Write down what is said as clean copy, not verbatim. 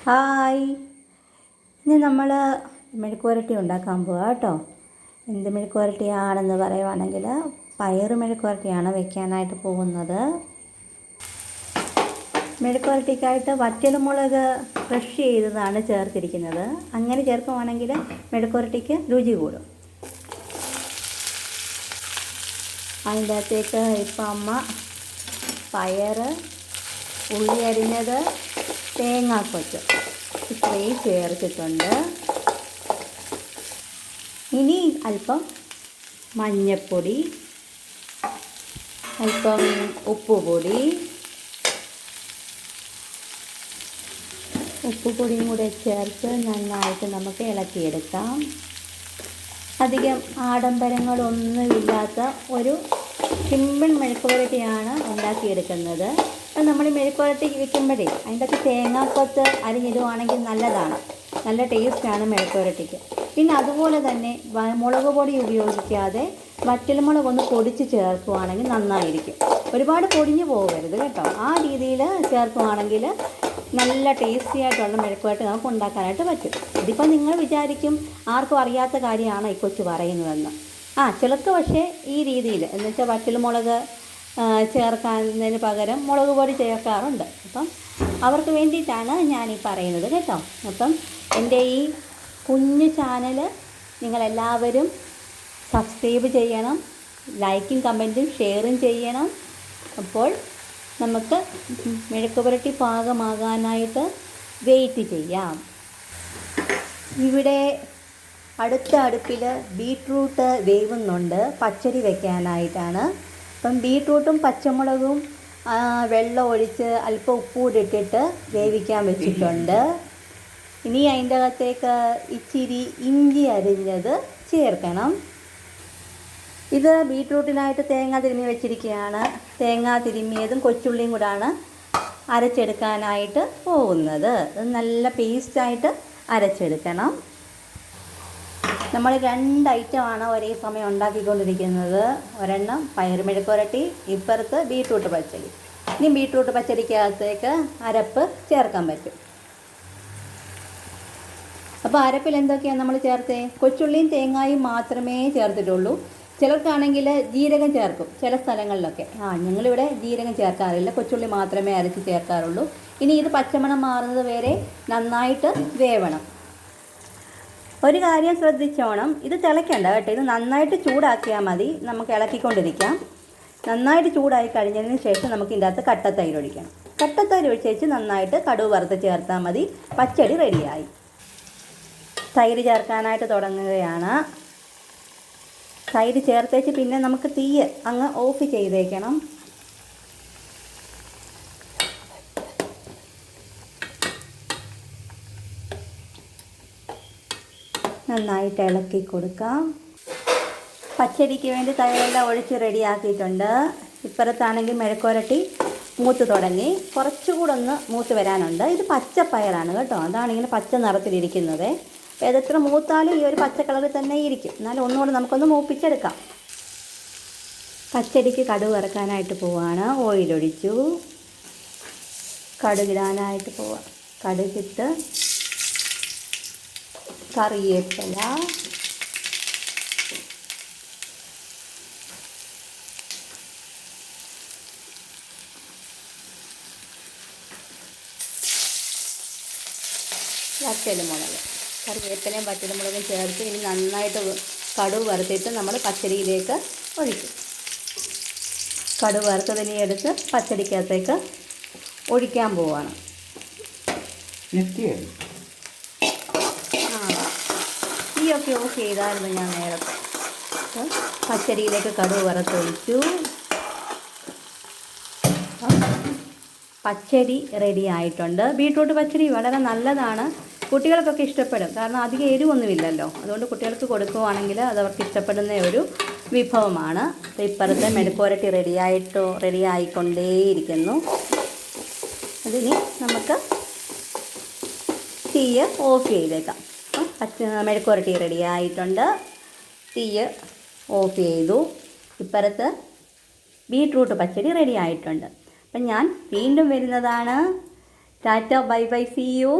Hi, ഇനി നമ്മൾ മെഴുക്കുവരട്ടി ഉണ്ടാക്കാൻ പോവുക കേട്ടോ. എന്ത് മെഴുക്കുവരട്ടിയാണെന്ന് പറയുവാണെങ്കിൽ പയറ് മെഴുക്കുവരട്ടിയാണ് വെക്കാനായിട്ട് പോകുന്നത്. മെഴുക്കുവരട്ടിക്കായിട്ട് വറ്റൽമുളക് ക്രഷ് ചെയ്തതാണ് ചേർത്തിരിക്കുന്നത്. അങ്ങനെ ചേർക്കുവാണെങ്കിൽ മെഴുക്കുവരട്ടിക്ക് രുചി കൂടും. അതിൻ്റെ അകത്തേക്ക് ഇപ്പം അമ്മ പയറ്, ഉള്ളി അരിഞ്ഞത്, തേങ്ങാക്കൊത്ത് ഇത്രയും ചേർത്തിട്ടുണ്ട്. ഇനി അല്പം മഞ്ഞൾപ്പൊടി, അല്പം ഉപ്പുപൊടിയും കൂടെ ചേർത്ത് നന്നായിട്ട് നമുക്ക് ഇളക്കിയെടുക്കാം. അധികം ആഡംബരങ്ങളൊന്നുമില്ലാത്ത ഒരു സിമ്പിൾ മെഴുക്കുവരട്ടിയാണ് ഉണ്ടാക്കിയെടുക്കുന്നത്. അപ്പം നമ്മൾ മെഴുക്കുവരട്ടി വെക്കുമ്പോഴേ അതിൻ്റെ അകത്ത് തേങ്ങാക്കൊത്ത് അരിഞ്ഞിടുവാണെങ്കിൽ നല്ലതാണ്, നല്ല ടേസ്റ്റാണ് മെഴുക്കുവരട്ടിക്ക്. പിന്നെ അതുപോലെ തന്നെ മുളക് പൊടി ഉപയോഗിക്കാതെ വറ്റൽമുളക് ഒന്ന് പൊടിച്ച് ചേർക്കുവാണെങ്കിൽ നന്നായിരിക്കും. ഒരുപാട് പൊടിഞ്ഞു പോകരുത് കേട്ടോ. ആ രീതിയിൽ ചേർക്കുവാണെങ്കിൽ നല്ല ടേസ്റ്റി ആയിട്ടുള്ള മെഴുക്കുവരട്ടി നമുക്ക് ഉണ്ടാക്കാനായിട്ട് പറ്റും. ഇതിപ്പോൾ നിങ്ങൾ വിചാരിക്കും ആർക്കും അറിയാത്ത കാര്യമാണ് ഈ കൊച്ചു പറയുന്നതെന്ന്. ചിലർക്ക് പക്ഷേ ഈ രീതിയിൽ എന്ന് വെച്ചാൽ വറ്റൽമുളക് ചേർക്കുന്നതിന് പകരം മുളക് പൊടി ചേർക്കാറുണ്ട്. അപ്പം അവർക്ക് വേണ്ടിയിട്ടാണ് ഞാനീ പറയുന്നത് കേട്ടോ. അപ്പം എൻ്റെ ഈ കുഞ്ഞു ചാനൽ നിങ്ങളെല്ലാവരും സബ്സ്ക്രൈബ് ചെയ്യണം, ലൈക്കും കമൻറ്റും ഷെയറും ചെയ്യണം. അപ്പോൾ നമുക്ക് മെഴുക്കുവരട്ടി പാകമാകാനായിട്ട് വെയിറ്റ് ചെയ്യാം. ഇവിടെ അടുത്ത അടുപ്പിൽ ബീട്രൂട്ട് വേവുന്നുണ്ട് പച്ചടി വെക്കാനായിട്ടാണ്. അപ്പം ബീട്രൂട്ടും പച്ചമുളകും വെള്ളം ഒഴിച്ച് അല്പം ഉപ്പൂടിട്ടിട്ട് വേവിക്കാൻ വെച്ചിട്ടുണ്ട്. ഇനി അതിൻ്റെ അകത്തേക്ക് ഇച്ചിരി ഇഞ്ചി അരിഞ്ഞത് ചേർക്കണം. ഇത് ബീട്രൂട്ടിനായിട്ട് തേങ്ങ തിരുമ്മി വെച്ചിരിക്കുകയാണ്. തേങ്ങ തിരുമ്മിയതും കൊച്ചുള്ളിയും കൂടാണ് അരച്ചെടുക്കാനായിട്ട് പോകുന്നത്. അത് നല്ല പേസ്റ്റായിട്ട് അരച്ചെടുക്കണം. നമ്മൾ 2 ഐറ്റമാണ് ഒരേ സമയം ഉണ്ടാക്കിക്കൊണ്ടിരിക്കുന്നത്. ഒരെണ്ണം പയറ് മെഴുക്കുവരട്ടി, ഇപ്പുറത്ത് ബീട്രൂട്ട് പച്ചടി. ഇനി ബീട്രൂട്ട് പച്ചടിക്കകത്തേക്ക് അരപ്പ് ചേർക്കാൻ പറ്റും. അപ്പോൾ അരപ്പിൽ എന്തൊക്കെയാണ് നമ്മൾ ചേർത്തേ? കൊച്ചുള്ളിയും തേങ്ങായും മാത്രമേ ചേർത്തിട്ടുള്ളൂ. ചിലർക്കാണെങ്കിൽ ജീരകം ചേർക്കും ചില സ്ഥലങ്ങളിലൊക്കെ. ഞങ്ങളിവിടെ ജീരകം ചേർക്കാറില്ല, കൊച്ചുള്ളി മാത്രമേ അരച്ച് ചേർക്കാറുള്ളൂ. ഇനി ഇത് പച്ചമണം മാറുന്നത് വരെ നന്നായിട്ട് വേവണം. ഒരു കാര്യം ശ്രദ്ധിച്ചോണം, ഇത് തിളയ്ക്കണ്ട കേട്ടോ. ഇത് നന്നായിട്ട് ചൂടാക്കിയാൽ മതി. നമുക്ക് ഇളക്കിക്കൊണ്ടിരിക്കാം. നന്നായിട്ട് ചൂടായി കഴിഞ്ഞതിന് ശേഷം നമുക്ക് ഇതിൻ്റെ അകത്ത് കട്ടത്തൈര് ഒഴിക്കണം. കട്ടത്തൈര് ഒഴിച്ച് നന്നായിട്ട് കടുക് വറുത്ത് ചേർത്താൽ മതി. പച്ചടി റെഡിയായി. തൈര് ചേർക്കാനായിട്ട് തുടങ്ങുകയാണ്. തൈര് ചേർത്തേച്ച് പിന്നെ നമുക്ക് തീ അങ്ങ് ഓഫ് ചെയ്തേക്കണം. നന്നായിട്ട് ഇളക്കി കൊടുക്കാം. പച്ചടിക്ക് വേണ്ടി തൈരെല്ലാം ഒഴിച്ച് റെഡിയാക്കിയിട്ടുണ്ട്. ഇപ്പുറത്താണെങ്കിൽ മെഴുക്കുവരട്ടി മൂത്ത് തുടങ്ങി. കുറച്ചുകൂടെ ഒന്ന് മൂത്ത് വരാനുണ്ട്. ഇത് പച്ചപ്പയറാണ് കേട്ടോ, അതാണ് ഇങ്ങനെ പച്ച നിറത്തിലിരിക്കുന്നത്. ഏതെത്ര മൂത്താലും ഈ ഒരു പച്ച കളറിൽ തന്നെ ഇരിക്കും. എന്നാലും ഒന്നുകൂടെ നമുക്കൊന്ന് മൂപ്പിച്ചെടുക്കാം. പച്ചടിക്ക് കടുക് ഇറക്കാനായിട്ട് പോവാണ്. ഓയിലൊഴിച്ചു, കടുകിടാനായിട്ട് പോവാം. കടുകിട്ട് കറിവേപ്പില, വറ്റൽമുളക്, കറിവേപ്പിലയും വറ്റൽമുളകും ചേർത്ത് ഇനി നന്നായിട്ട് കടുക് വറുത്തിട്ട് നമ്മൾ പച്ചടിയിലേക്ക് ഒഴിക്കും. കടുക് വറുത്തതിനെ എടുത്ത് പച്ചടിക്കകത്തേക്ക് ഒഴിക്കാൻ പോവുകയാണ്. തീയൊക്കെ ഓഫ് ചെയ്തായിരുന്നു ഞാൻ നേരത്തെ. പച്ചടിയിലേക്ക് കടുക് വറുത്തൊഴിച്ചു. പച്ചടി റെഡി ആയിട്ടുണ്ട്. ബീട്രൂട്ട് പച്ചടി വളരെ നല്ലതാണ്, കുട്ടികൾക്കൊക്കെ ഇഷ്ടപ്പെടും. കാരണം അധികം എരിവൊന്നുമില്ലല്ലോ. അതുകൊണ്ട് കുട്ടികൾക്ക് കൊടുക്കുവാണെങ്കിൽ അതവർക്ക് ഇഷ്ടപ്പെടുന്ന ഒരു വിഭവമാണ്. ഇപ്പുറത്തെ മെഴുക്കുവരട്ടി റെഡിയായിക്കൊണ്ടേയിരിക്കുന്നു. അതിനി നമുക്ക് തീ ഓഫ് ചെയ്തേക്കാം. മെഴുക്കുവരട്ടി റെഡിയായിട്ടുണ്ട്. തീ ഓഫ് ചെയ്തു. ഇപ്പുറത്ത് ബീട്രൂട്ട് പച്ചടി റെഡി ആയിട്ടുണ്ട്. അപ്പം ഞാൻ വീണ്ടും വരുന്നതാണ്. Tata, bye bye, see U.